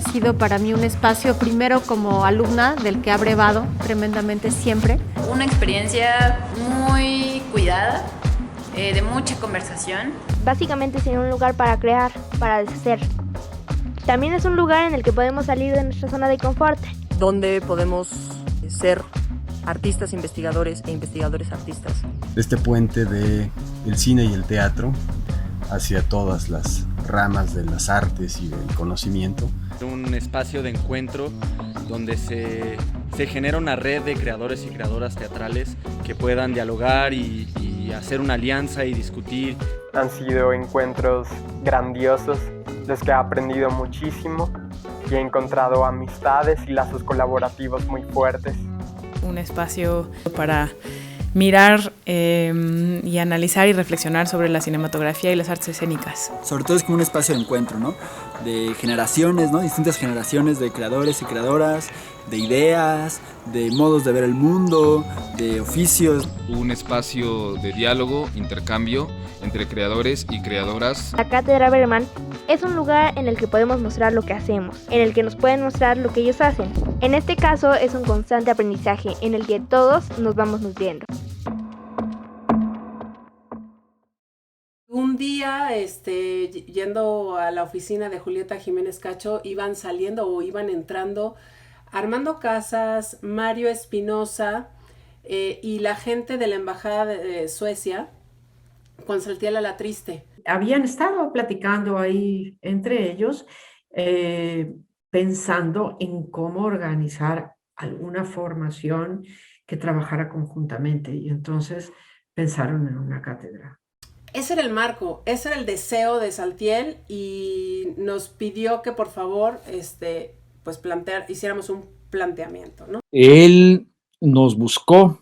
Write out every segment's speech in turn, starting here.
ha sido para mí un espacio, primero como alumna, del que ha brevado tremendamente siempre. Una experiencia muy cuidada, de mucha conversación. Básicamente es un lugar para crear, para deshacer. También es un lugar en el que podemos salir de nuestra zona de confort. Donde podemos ser artistas, investigadores e investigadores artistas. Este puente del cine y el teatro hacia todas las ramas de las artes y del conocimiento. Un espacio de encuentro donde se genera una red de creadores y creadoras teatrales que puedan dialogar y hacer una alianza y discutir. Han sido encuentros grandiosos, los que he aprendido muchísimo y he encontrado amistades y lazos colaborativos muy fuertes. Un espacio para mirar y analizar y reflexionar sobre la cinematografía y las artes escénicas. Sobre todo es como un espacio de encuentro, ¿no? De generaciones, ¿no? Distintas generaciones de creadores y creadoras, de ideas, de modos de ver el mundo, de oficios. Un espacio de diálogo, intercambio entre creadores y creadoras. La Cátedra Bergman es un lugar en el que podemos mostrar lo que hacemos, en el que nos pueden mostrar lo que ellos hacen. En este caso es un constante aprendizaje en el que todos nos vamos nutriendo. Un día, yendo a la oficina de Julieta Jiménez Cacho, iban saliendo o iban entrando Armando Casas, Mario Espinosa y la gente de la Embajada de Suecia con Saltiel La Triste. Habían estado platicando ahí entre ellos, pensando en cómo organizar alguna formación que trabajara conjuntamente, y entonces pensaron en una cátedra. Ese era el marco, ese era el deseo de Saltiel, y nos pidió que por favor pues hiciéramos un planteamiento, ¿no? Él nos buscó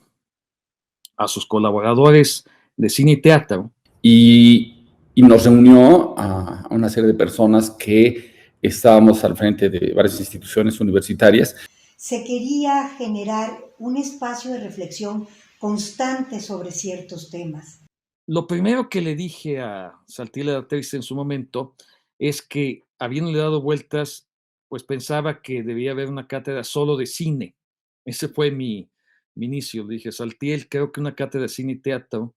a sus colaboradores de cine y teatro y nos reunió a una serie de personas que estábamos al frente de varias instituciones universitarias. Se quería generar un espacio de reflexión constante sobre ciertos temas. Lo primero que le dije a Saltiel La Triste en su momento es que, habiéndole dado vueltas, pues pensaba que debía haber una cátedra solo de cine. Ese fue mi inicio. Le dije, Saltiel, creo que una cátedra de cine y teatro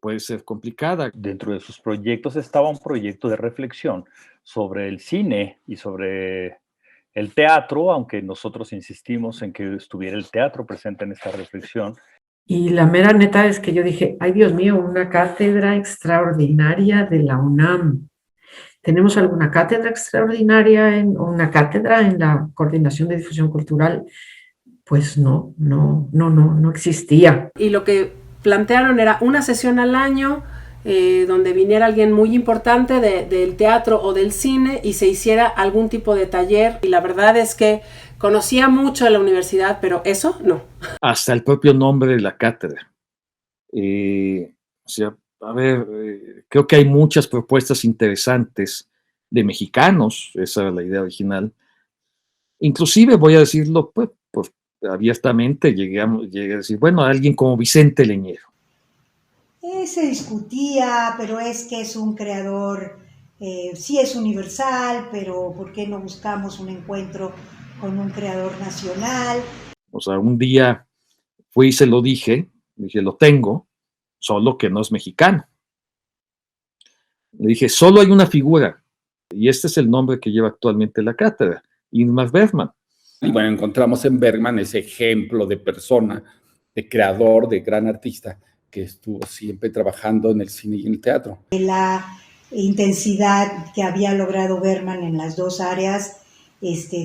puede ser complicada. Dentro de sus proyectos estaba un proyecto de reflexión sobre el cine y sobre el teatro, aunque nosotros insistimos en que estuviera el teatro presente en esta reflexión. Y la mera neta es que yo dije, ay Dios mío, una cátedra extraordinaria de la UNAM. ¿Tenemos alguna cátedra extraordinaria o una cátedra en la Coordinación de Difusión Cultural? Pues no existía. Y lo que plantearon era una sesión al año donde viniera alguien muy importante del teatro o del cine y se hiciera algún tipo de taller. Y la verdad es que conocía mucho de la universidad, pero eso no. Hasta el propio nombre de la cátedra. Creo que hay muchas propuestas interesantes de mexicanos, esa era la idea original. Inclusive, voy a decirlo, pues abiertamente, llegué a decir, bueno, alguien como Vicente Leñero. Se discutía, pero es que es un creador, sí es universal, pero ¿por qué no buscamos un encuentro con un creador nacional? O sea, un día fui y se lo dije, lo tengo, solo que no es mexicano. Le dije, solo hay una figura, y este es el nombre que lleva actualmente la cátedra, Ingmar Bergman. Y bueno, encontramos en Bergman ese ejemplo de persona, de creador, de gran artista, que estuvo siempre trabajando en el cine y en el teatro. La intensidad que había logrado Bergman en las dos áreas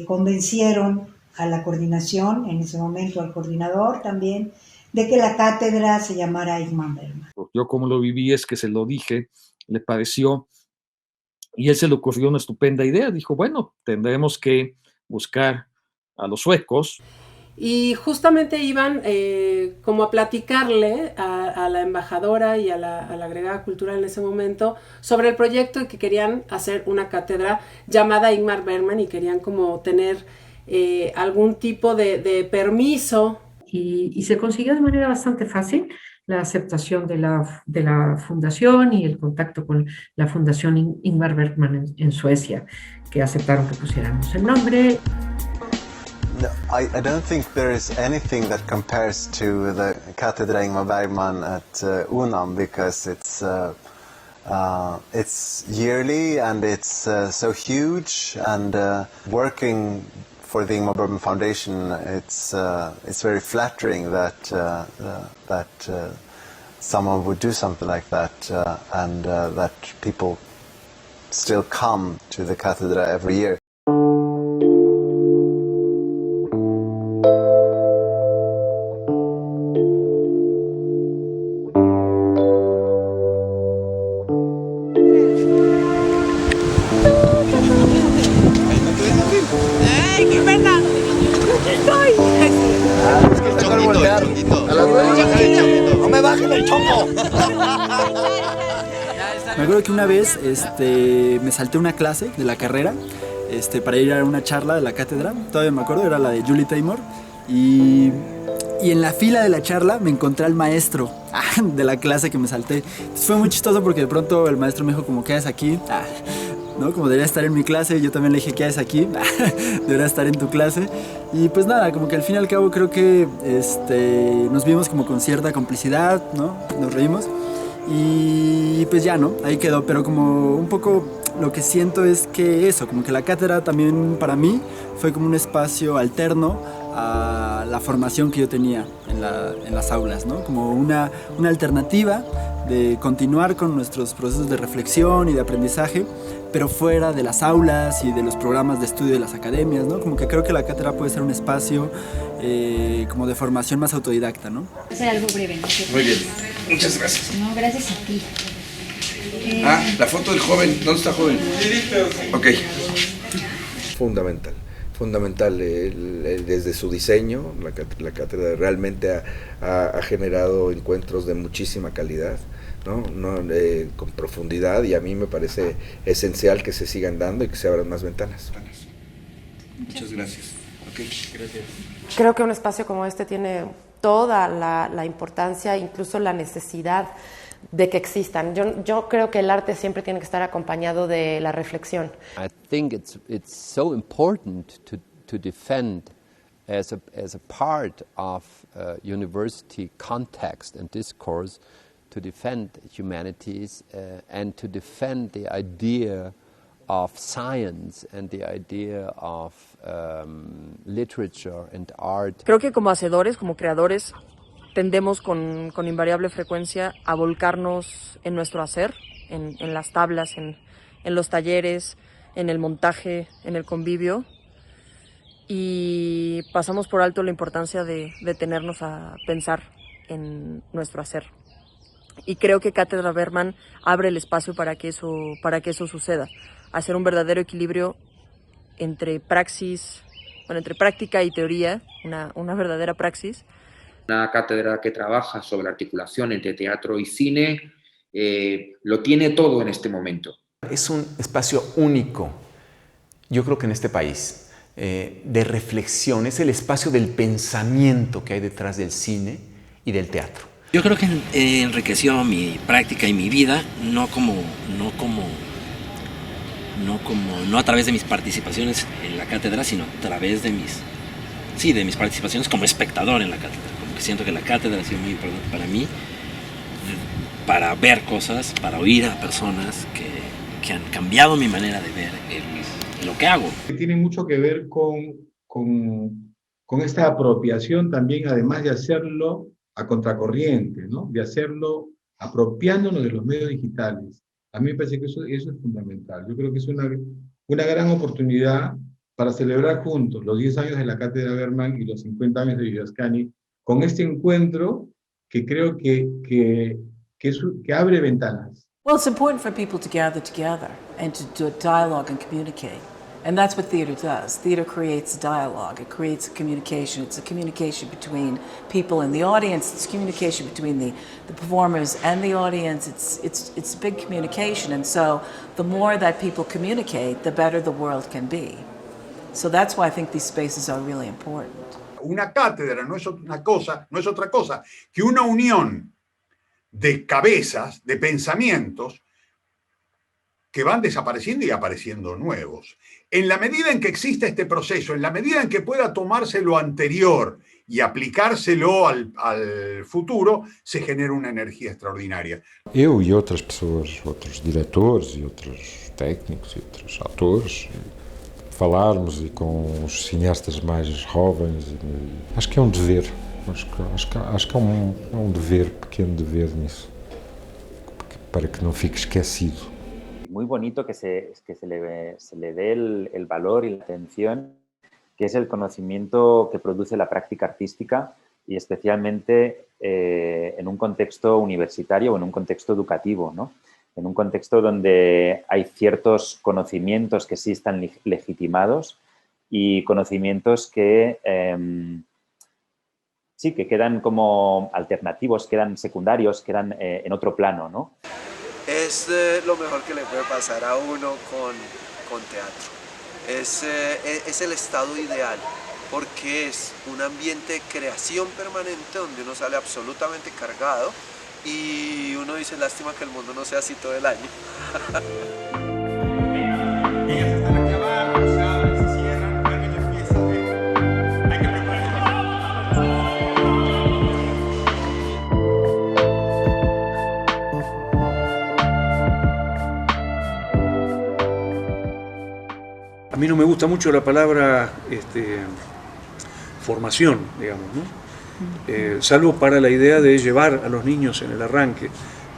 convencieron a la coordinación, en ese momento al coordinador también, de que la cátedra se llamara Ingmar Bergman. Yo como lo viví es que se lo dije, le pareció, y él se le ocurrió una estupenda idea. Dijo, bueno, tendremos que buscar a los suecos. Y justamente iban como a platicarle a la embajadora y a la agregada cultural en ese momento sobre el proyecto y que querían hacer una cátedra llamada Ingmar Bergman y querían como tener algún tipo de permiso. Y se consiguió de manera bastante fácil. la aceptación de la fundación y el contacto con la Fundación Ingmar Bergman en Suecia, que aceptaron que pusiéramos el nombre. No, I don't think there is anything that compares to the Cátedra Ingmar Bergman at UNAM, because it's yearly and it's so huge, and working for the Ingmar Bergman Foundation, it's very flattering that someone would do something like that, and that people still come to the Cátedra every year. Me acuerdo que una vez me salté una clase de la carrera para ir a una charla de la cátedra, todavía me acuerdo, era la de Julie Taymor, y en la fila de la charla me encontré al maestro de la clase que me salté. Entonces fue muy chistoso porque de pronto el maestro me dijo como, ¿qué haces aquí? ¿No? Como debería estar en mi clase, yo también le dije, ¿qué haces aquí? Debería estar en tu clase. Y pues nada, como que al fin y al cabo creo que nos vimos como con cierta complicidad, ¿no? Nos reímos. Y pues ya, ¿no? Ahí quedó, pero como un poco lo que siento es que eso, como que la cátedra también para mí fue como un espacio alterno a la formación que yo tenía en las aulas, ¿no? Como una alternativa de continuar con nuestros procesos de reflexión y de aprendizaje, pero fuera de las aulas y de los programas de estudio de las academias, ¿no? Como que creo que la cátedra puede ser un espacio como de formación más autodidacta, ¿no? Hacer algo breve, ¿no? Muy bien, muchas gracias. No, gracias a ti. La foto del joven, ¿dónde está joven? Ok. Fundamental desde su diseño, la cátedra realmente ha generado encuentros de muchísima calidad, ¿no? Con profundidad, y a mí me parece esencial que se sigan dando y que se abran más ventanas. Muchas gracias. Okay. Gracias. Creo que un espacio como este tiene toda la importancia, incluso la necesidad de que existan. Yo creo que el arte siempre tiene que estar acompañado de la reflexión. I think it's so important to defend as a part of university context and discourse, to defend humanities and to defend the idea of science and the idea of literature and art. Creo que como hacedores, como creadores, tendemos con invariable frecuencia a volcarnos en nuestro hacer, en las tablas, en los talleres, en el montaje, en el convivio, y pasamos por alto la importancia de detenernos a pensar en nuestro hacer. Y creo que Cátedra Bergman abre el espacio para que eso suceda, hacer un verdadero equilibrio entre entre práctica y teoría, una verdadera praxis. Una cátedra que trabaja sobre la articulación entre teatro y cine, lo tiene todo en este momento. Es un espacio único, yo creo que en este país, de reflexión. Es el espacio del pensamiento que hay detrás del cine y del teatro. Yo creo que enriqueció mi práctica y mi vida, no a través de mis participaciones en la cátedra, sino a través de mis participaciones como espectador en la cátedra. Como que siento que la cátedra ha sido muy importante para mí, para ver cosas, para oír a personas que han cambiado mi manera de ver lo que hago. Tiene mucho que ver con esta apropiación también, además de hacerlo a contracorriente, ¿no? De hacerlo apropiándonos de los medios digitales. A mí me parece que eso es fundamental. Yo creo que es una gran oportunidad para celebrar juntos los 10 años de la Cátedra Bergman y los 50 años de Villaskani, con este encuentro que creo que abre ventanas. Well, it's important for people to gather together and to do a dialogue and communicate. And that's what theater does. Theater creates dialogue. It creates communication. It's a communication between people in the audience. It's communication between the performers and the audience. It's big communication. And so the more that people communicate, the better the world can be. So that's why I think these spaces are really important. Una cátedra no es otra cosa que una unión de cabezas, de pensamientos que van desapareciendo y apareciendo nuevos. En la medida en que exista este proceso, en la medida en que pueda tomarse lo anterior y aplicárselo al futuro, se genera una energia extraordinaria. Eu e outras pessoas, outros diretores e outros técnicos e outros atores, falarmos e com os cineastas mais jovens, acho que é um dever, acho que é um dever, pequeno dever nisso, para que não fique esquecido. Muy bonito que se le dé el valor y la atención, que es el conocimiento que produce la práctica artística y especialmente en un contexto universitario o en un contexto educativo, ¿no? En un contexto donde hay ciertos conocimientos que sí están legitimados y conocimientos que sí, que quedan como alternativos, quedan secundarios, quedan en otro plano, ¿no? Es lo mejor que le puede pasar a uno con teatro. Es el estado ideal, porque es un ambiente de creación permanente donde uno sale absolutamente cargado y uno dice, lástima que el mundo no sea así todo el año. A mí no me gusta mucho la palabra formación, digamos, ¿no? Salvo para la idea de llevar a los niños en el arranque,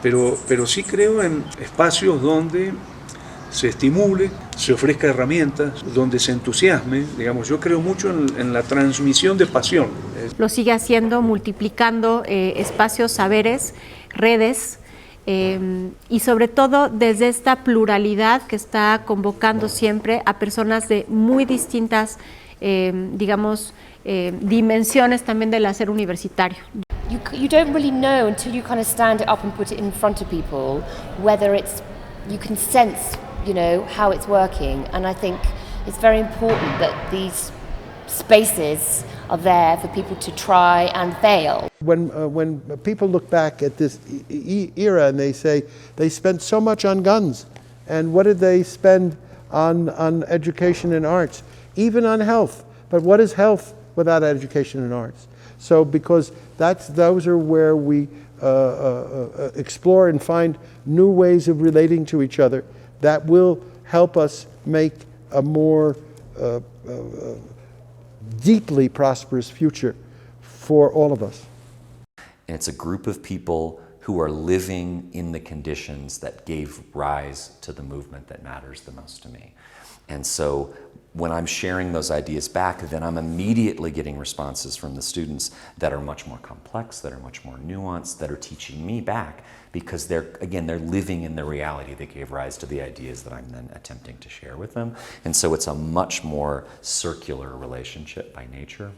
pero sí creo en espacios donde se estimule, se ofrezca herramientas, donde se entusiasme, digamos, yo creo mucho en la transmisión de pasión. Lo sigue haciendo, multiplicando espacios, saberes, redes, y sobre todo desde esta pluralidad que está convocando siempre a personas de muy distintas, digamos, dimensiones también del hacer universitario. You don't really know until you kind of stand it up and put it in front of people whether you can sense, how it's working, and I think it's very important that these spaces are there for people to try and fail. When people look back at this era and they say they spent so much on guns, and what did they spend on education and arts, even on health? But what is health without education and arts? So because those are where we explore and find new ways of relating to each other that will help us make a more deeply prosperous future for all of us. And it's a group of people who are living in the conditions that gave rise to the movement that matters the most to me. And so when I'm sharing those ideas back, then I'm immediately getting responses from the students that are much more complex, that are much more nuanced, that are teaching me back, because they're living in the reality that gave rise to the ideas that I'm then attempting to share with them. And so it's a much more circular relationship by nature.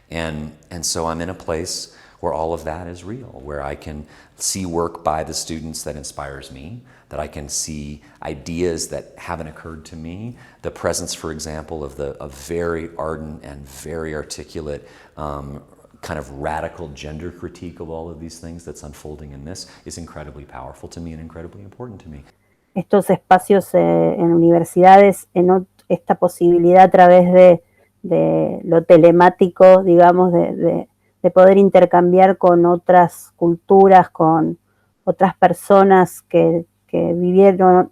And so I'm in a place where all of that is real, where I can see work by the students that inspires me, that I can see ideas that haven't occurred to me. The presence, for example, of very ardent and very articulate kind of radical gender critique of all of these things that's unfolding in this is incredibly powerful to me and incredibly important to me. Estos espacios en universidades, en esta posibilidad a través de lo telemático, digamos, de poder intercambiar con otras culturas, con otras personas que vivieron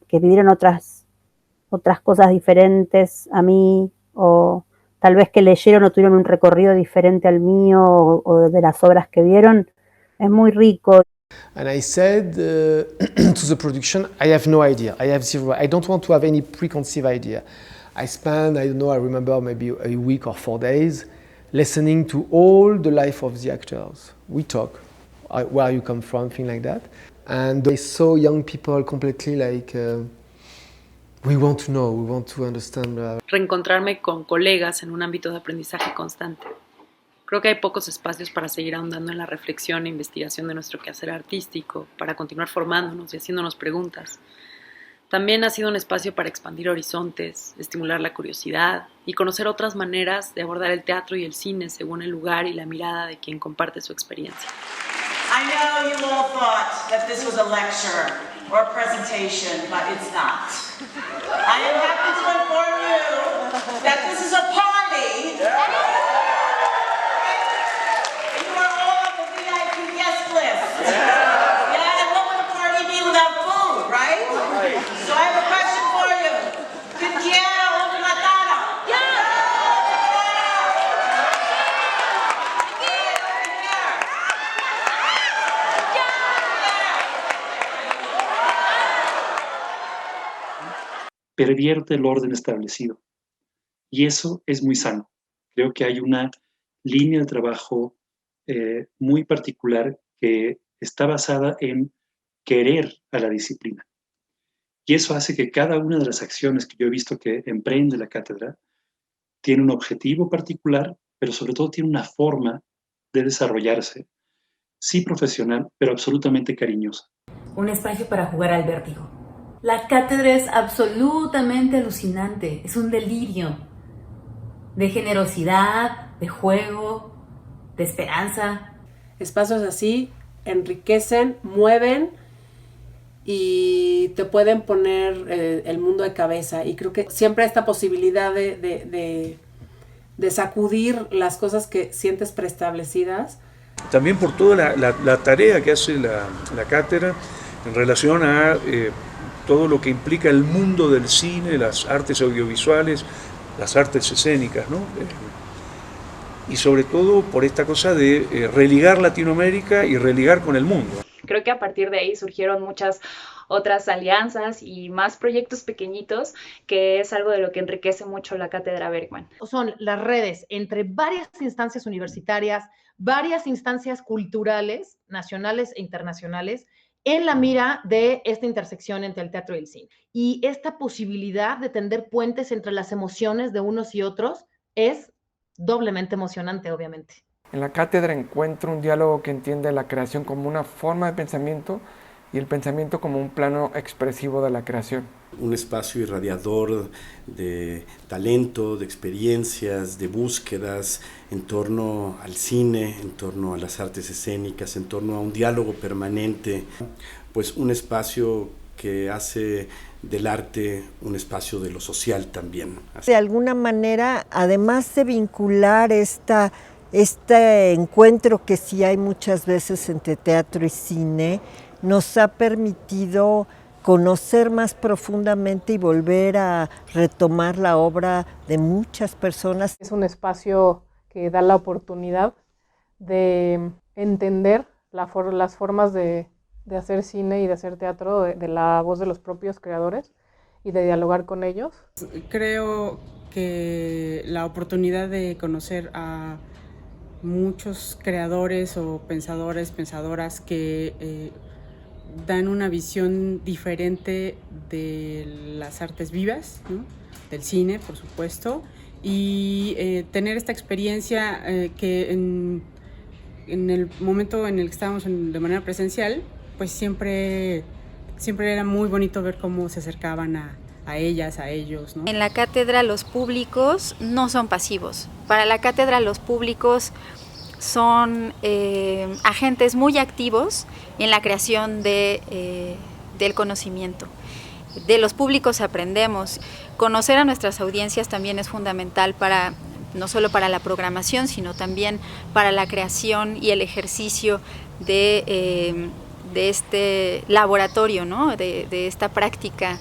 otras cosas diferentes a mí, o tal vez que leyeron o tuvieron un recorrido diferente al mío, o de las obras que vieron, es muy rico. And I said to the production, I have no idea. I have zero. I don't want to have any preconceived idea. I spent, I don't know, I remember maybe a week or 4 days listening to all the life of the actors. We talk, where you come from, things like that. And I saw young people completely like, we want to know, we want to understand. Reencontrarme con colegas en un ámbito de aprendizaje constante. Creo que hay pocos espacios para seguir ahondando en la reflexión e investigación de nuestro quehacer artístico, para continuar formándonos y haciéndonos preguntas. También ha sido un espacio para expandir horizontes, estimular la curiosidad y conocer otras maneras de abordar el teatro y el cine según el lugar y la mirada de quien comparte su experiencia. I know you all thought that this was a lecture or a presentation, but it's not. I am happy to inform you that this is a party. And you are all on the VIP guest list. Yeah, and what would a party be without food, right? So I have a question for you. ¿Quién quiere una matana? Pervierte el orden establecido. Y eso es muy sano. Creo que hay una línea de trabajo muy particular que está basada en querer a la disciplina. Y eso hace que cada una de las acciones que yo he visto que emprende la cátedra tiene un objetivo particular, pero sobre todo tiene una forma de desarrollarse, sí profesional, pero absolutamente cariñosa. Un espacio para jugar al vértigo. La cátedra es absolutamente alucinante, es un delirio de generosidad, de juego, de esperanza. Espacios así enriquecen, mueven y te pueden poner el mundo de cabeza. Y creo que siempre esta posibilidad de sacudir las cosas que sientes preestablecidas. También por toda la tarea que hace la cátedra en relación a todo lo que implica el mundo del cine, las artes audiovisuales, las artes escénicas, ¿no? Y sobre todo por esta cosa de religar Latinoamérica y religar con el mundo. Creo que a partir de ahí surgieron muchas otras alianzas y más proyectos pequeñitos, que es algo de lo que enriquece mucho la Cátedra Bergman. Son las redes entre varias instancias universitarias, varias instancias culturales, nacionales e internacionales, en la mira de esta intersección entre el teatro y el cine. Y esta posibilidad de tender puentes entre las emociones de unos y otros es doblemente emocionante, obviamente. En la cátedra encuentro un diálogo que entiende la creación como una forma de pensamiento y el pensamiento como un plano expresivo de la creación. Un espacio irradiador de talento, de experiencias, de búsquedas en torno al cine, en torno a las artes escénicas, en torno a un diálogo permanente, pues un espacio que hace del arte un espacio de lo social también. De alguna manera, además de vincular este encuentro que sí hay muchas veces entre teatro y cine, nos ha permitido conocer más profundamente y volver a retomar la obra de muchas personas. Es un espacio que da la oportunidad de entender las formas de hacer cine y de hacer teatro de la voz de los propios creadores y de dialogar con ellos. Creo que la oportunidad de conocer a muchos creadores o pensadores, pensadoras que dan una visión diferente de las artes vivas, ¿no? Del cine, por supuesto, y tener esta experiencia que en el momento en el que estábamos de manera presencial, pues siempre era muy bonito ver cómo se acercaban a ellas, a ellos, ¿no? En la cátedra los públicos no son pasivos. Para la cátedra los públicos son agentes muy activos en la creación del conocimiento. De los públicos aprendemos. Conocer a nuestras audiencias también es fundamental no solo para la programación, sino también para la creación y el ejercicio de este laboratorio, ¿no? de esta práctica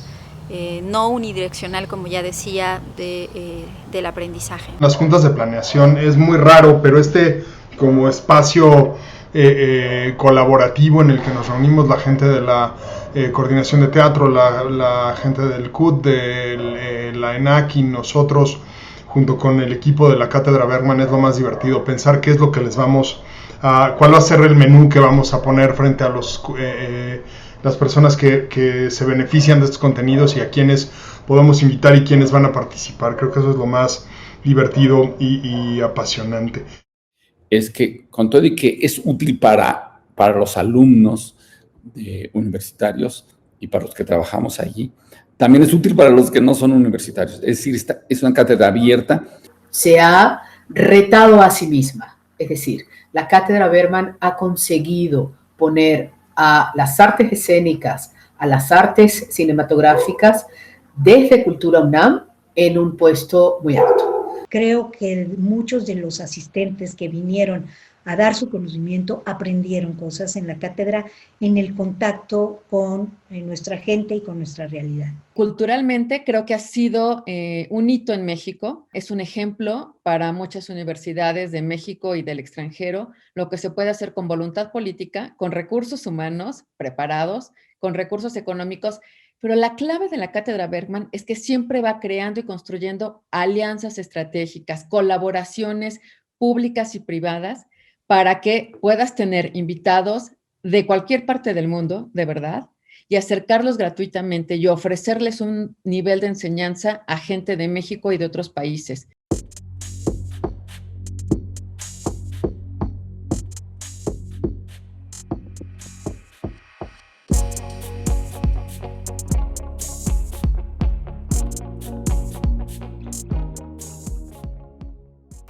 no unidireccional, como ya decía, del aprendizaje. Las juntas de planeación es muy raro, pero como espacio colaborativo en el que nos reunimos la gente de la coordinación de teatro, la gente del CUT, de la ENAC y nosotros, junto con el equipo de la Cátedra Bergman, es lo más divertido, pensar qué es lo que cuál va a ser el menú que vamos a poner frente a las personas que se benefician de estos contenidos y a quienes podemos invitar y quienes van a participar. Creo que eso es lo más divertido y apasionante. Es que con todo y que es útil para los alumnos universitarios y para los que trabajamos allí, también es útil para los que no son universitarios. Es decir, es una cátedra abierta. Se ha retado a sí misma, es decir, la Cátedra Bergman ha conseguido poner a las artes escénicas, a las artes cinematográficas desde Cultura UNAM en un puesto muy alto. Creo que muchos de los asistentes que vinieron a dar su conocimiento aprendieron cosas en la cátedra, en el contacto con nuestra gente y con nuestra realidad. Culturalmente creo que ha sido un hito en México, es un ejemplo para muchas universidades de México y del extranjero, lo que se puede hacer con voluntad política, con recursos humanos preparados, con recursos económicos, pero la clave de la Cátedra Bergman es que siempre va creando y construyendo alianzas estratégicas, colaboraciones públicas y privadas, para que puedas tener invitados de cualquier parte del mundo, de verdad, y acercarlos gratuitamente y ofrecerles un nivel de enseñanza a gente de México y de otros países.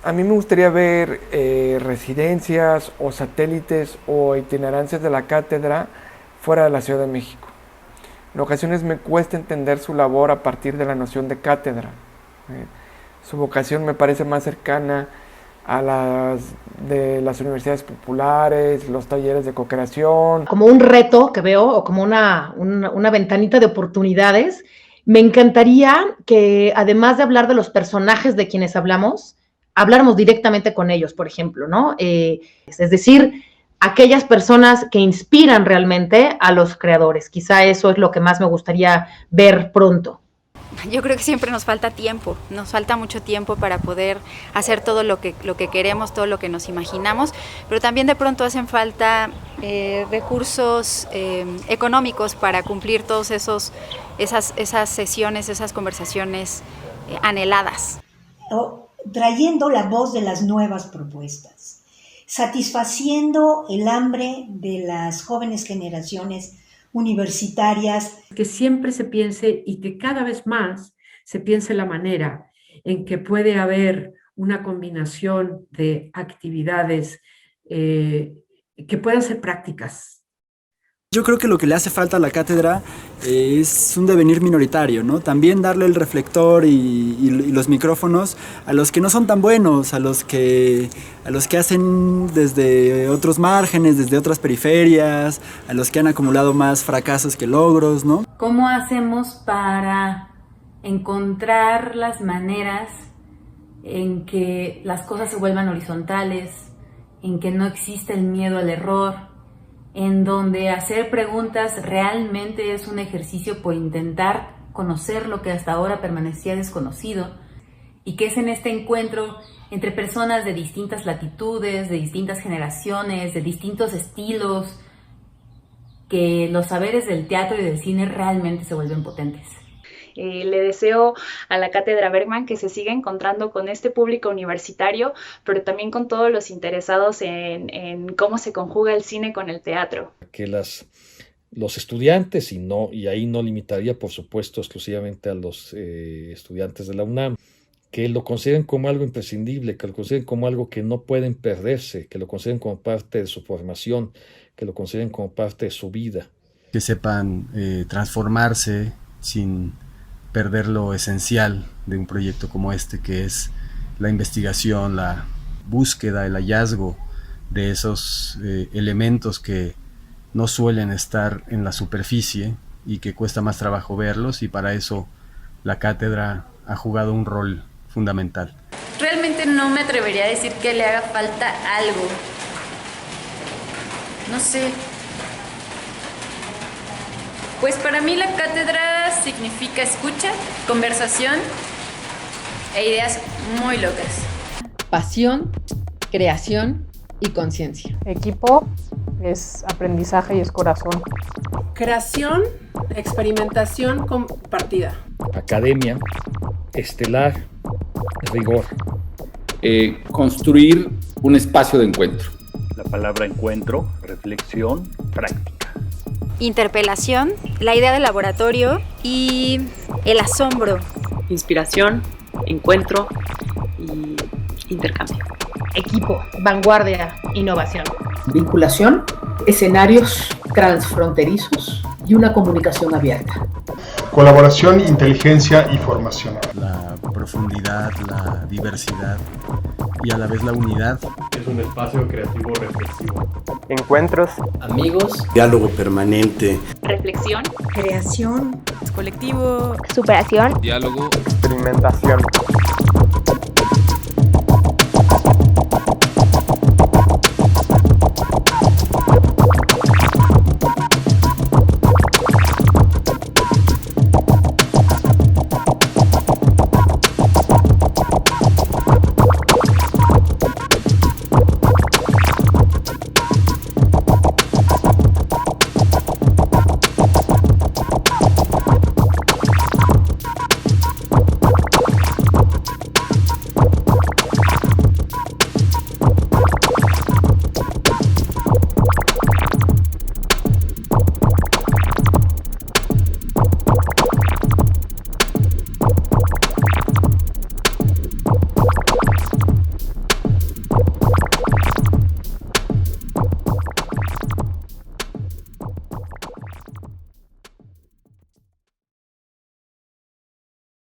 A mí me gustaría ver residencias o satélites o itinerancias de la cátedra fuera de la Ciudad de México. En ocasiones me cuesta entender su labor a partir de la noción de cátedra. Su vocación me parece más cercana a las de las universidades populares, los talleres de co-creación. Como un reto que veo, o como una ventanita de oportunidades, me encantaría que, además de hablar de los personajes de quienes habláramos directamente con ellos, por ejemplo, ¿no? Es decir, aquellas personas que inspiran realmente a los creadores. Quizá eso es lo que más me gustaría ver pronto. Yo creo que siempre nos falta tiempo, nos falta mucho tiempo para poder hacer todo lo que queremos, todo lo que nos imaginamos, pero también de pronto hacen falta recursos económicos para cumplir todas esas sesiones, esas conversaciones anheladas. Trayendo la voz de las nuevas propuestas, satisfaciendo el hambre de las jóvenes generaciones universitarias. Que siempre se piense y que cada vez más se piense la manera en que puede haber una combinación de actividades que puedan ser prácticas. Yo creo que lo que le hace falta a la cátedra es un devenir minoritario, ¿no? También darle el reflector y los micrófonos a los que no son tan buenos, a los que hacen desde otros márgenes, desde otras periferias, a los que han acumulado más fracasos que logros, ¿no? ¿Cómo hacemos para encontrar las maneras en que las cosas se vuelvan horizontales, en que no exista el miedo al error, en donde hacer preguntas realmente es un ejercicio por intentar conocer lo que hasta ahora permanecía desconocido, y que es en este encuentro entre personas de distintas latitudes, de distintas generaciones, de distintos estilos, que los saberes del teatro y del cine realmente se vuelven potentes. Le deseo a la Cátedra Bergman que se siga encontrando con este público universitario, pero también con todos los interesados en cómo se conjuga el cine con el teatro. Que los estudiantes, y ahí no limitaría por supuesto exclusivamente a los estudiantes de la UNAM, que lo consideren como algo imprescindible, que lo consideren como algo que no pueden perderse, que lo consideren como parte de su formación, que lo consideren como parte de su vida. Que sepan transformarse sin perder lo esencial de un proyecto como este, que es la investigación, la búsqueda, el hallazgo de esos elementos que no suelen estar en la superficie y que cuesta más trabajo verlos, y para eso la cátedra ha jugado un rol fundamental. Realmente no me atrevería a decir que le haga falta algo. No sé. Pues para mí la cátedra significa escucha, conversación e ideas muy locas. Pasión, creación y conciencia. Equipo es aprendizaje y es corazón. Creación, experimentación compartida. Academia, estelar, rigor. Construir un espacio de encuentro. La palabra encuentro, reflexión, práctica. Interpelación, la idea del laboratorio y el asombro. Inspiración, encuentro y intercambio. Equipo, vanguardia, innovación. Vinculación, escenarios transfronterizos y una comunicación abierta. Colaboración, inteligencia y formación. La profundidad, la diversidad y a la vez la unidad. Es un espacio creativo reflexivo. Encuentros. Amigos. Diálogo permanente. Reflexión. Creación. Colectivo. Superación. Diálogo. Experimentación.